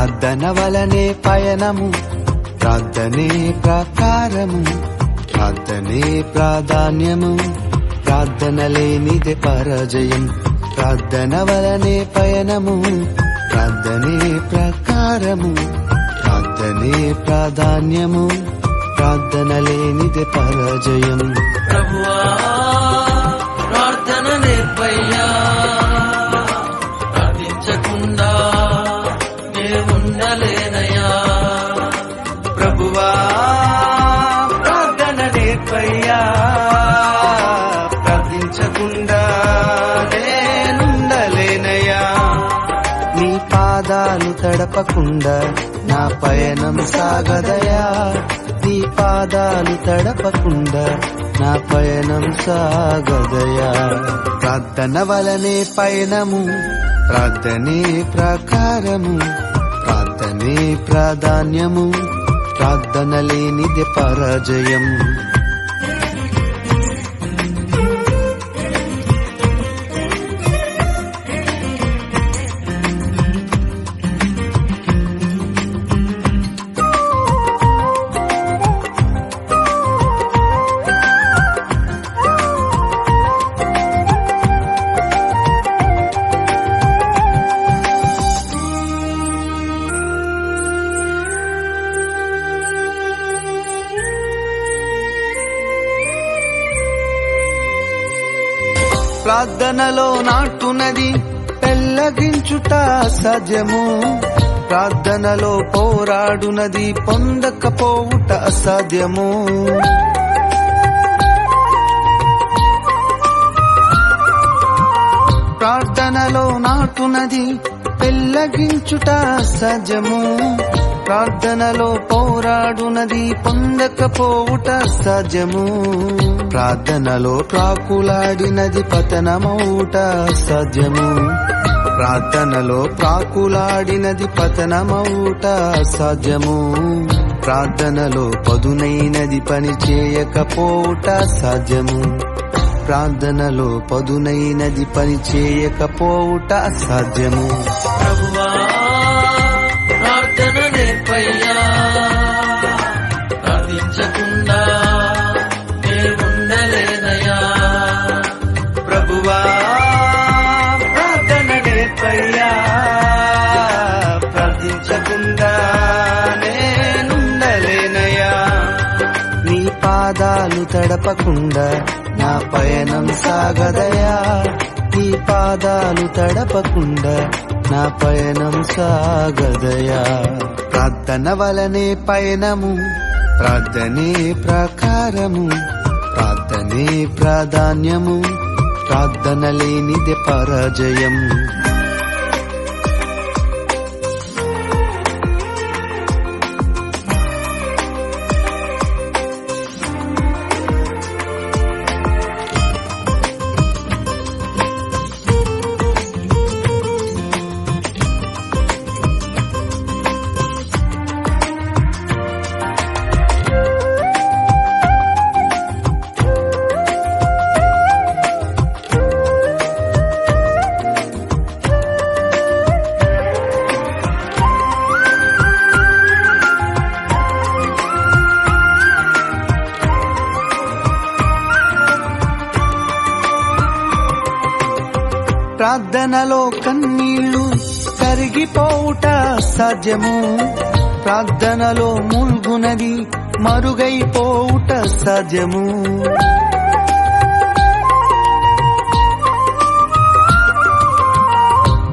ప్రార్థన వలనే పయనము, ప్రార్థనే ప్రకారము, ప్రార్థనే ప్రాధాన్యము, ప్రార్థన లేనిదే పరాజయం. ప్రార్థన వలనే పయనము, ప్రార్థనే ప్రకారము, ప్రార్థనే ప్రాధాన్యము, ప్రార్థన లేనిదే పరాజయం. ప్రభువా ప్రార్థన నేర్పయ్యా, ప్రార్థించకుండా నే ఉండలేనయ్యా. ప్రభువా ప్రార్థన నేర్పయ్యా, ప్రార్థించకుండా నేనుండలేనయ్యా. నీ పాదాలు తడపకుండా నా పయనం సాగదయా, నీ పాదాలు తడపకుండా నా పయనం సాగదయా. ప్రార్థన వలనే పయనము, ప్రార్థనే ప్రకారము, ప్రార్థనే ప్రాధాన్యము, ప్రార్థన లేనిదే పరాజయం. ప్రార్థనలో నాటునది పెళ్ళగించుట అసాధ్యము, ప్రార్థనలో పోరాడునది పొందకపోవుట అసాధ్యము. ప్రార్థనలో నాటునది పెళ్ళగించుట అసాధ్యము, ప్రార్థనలో పోరాడునది పొందకపోవుట అసాధ్యము. ప్రార్థనలో ప్రాకులాడినది పతనమౌట అసాధ్యము, ప్రార్థనలో ప్రాకులాడినది పతనమౌట అసాధ్యము. ప్రార్థనలో పదునైనది పని చేయకపోవుట అసాధ్యము, ప్రార్థనలో పదునైనది పని చేయకపోవుట అసాధ్యము. ప్రభువా ప్రార్థన నేర్పయ్యా, ప్రార్థించకుండా నే ఉండలేనయ్యా. ప్రభువా ప్రార్థన నేర్పయ్యా, ప్రార్థించకుండా నేనుండలేనయ్యా. నీ పాదాలు తడపకుండా నా పయనం సాగదయా, నీ పాదాలు తడపకుండా నా పయనం సాగదయా. ప్రార్థన వలనే పయనము, ప్రార్థనే ప్రకారము, ప్రార్థనే ప్రాధాన్యము, ప్రార్థన లేనిదే పరాజయం. ప్రార్థనలో కన్నీళ్లు కరిగిపోవుట సాధ్యము, ప్రార్థనలో మూల్గునది మరుగైపోవుట సాధ్యము.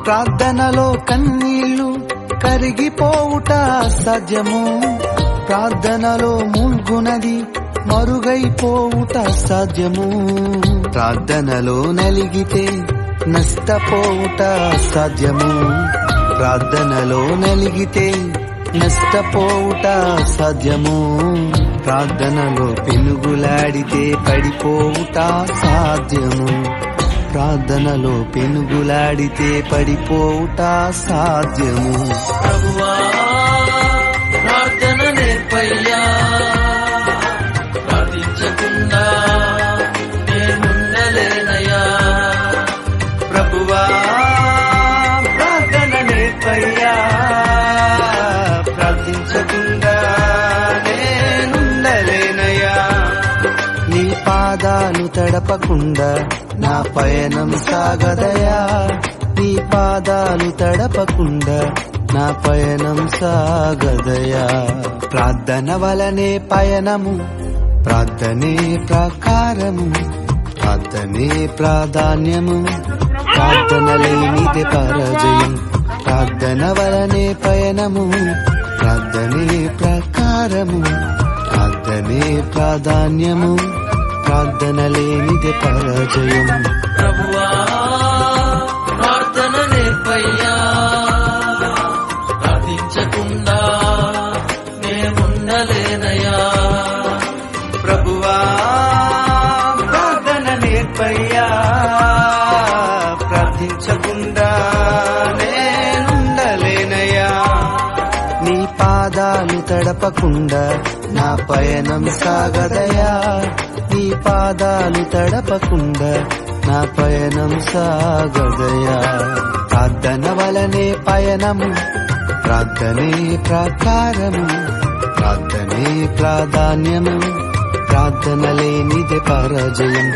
ప్రార్థనలో కన్నీళ్లు కరిగిపోవుట సాధ్యము, ప్రార్థనలో మూల్గునది మరుగైపోవుట సాధ్యము. ప్రార్థనలో నలిగితే నష్టపోవుట సాధ్యము, ప్రార్థనలో నలిగితే నష్టపోవుట సాధ్యము. ప్రార్థనలో పెనుగులాడితే పడిపోవుట సాధ్యము, ప్రార్థనలో పెనుగులాడితే పడిపోవుట సాధ్యము. ప్రభువా ప్రార్థన నేర్పయ్యా, ప్రార్థించకుండా నేనుండలేనయ్యా. ప్రభువా ప్రార్థన నేర్పయ్యా, తడపకుండా నా పయనం సాగదయా, నీ పాదాలు తడపకుండా నా పయనం సాగదయా. ప్రార్థన వలనే పయనము, ప్రార్థనే ప్రాకారము, ప్రార్థనే ప్రాధాన్యము, ప్రార్థన లేనిదే పరాజయం. ప్రార్థన వలనే పయనము, ప్రార్థనే ప్రాకారము, ప్రార్థనే ప్రాధాన్యము, ప్రార్థన లేనిదే పరాజయం. ప్రభువా ప్రార్థన నేర్పయ్యా, ప్రార్థించకుండా నేనుండలేనయ్యా. ప్రభువా ప్రార్థన నేర్పయ్యా, ప్రార్థించకుండా నేనుండలేనయ్యా. నీ పాదాలు తడపకుండా నా పయనం సాగదయా, నీ పాదాలు తడపకుండా నా పయనం సాగదయా. ప్రార్థన వలనే పయనము, ప్రార్థనే ప్రాకారము, ప్రార్థనే ప్రాధాన్యము, ప్రార్థన లేనిదే పరాజయం.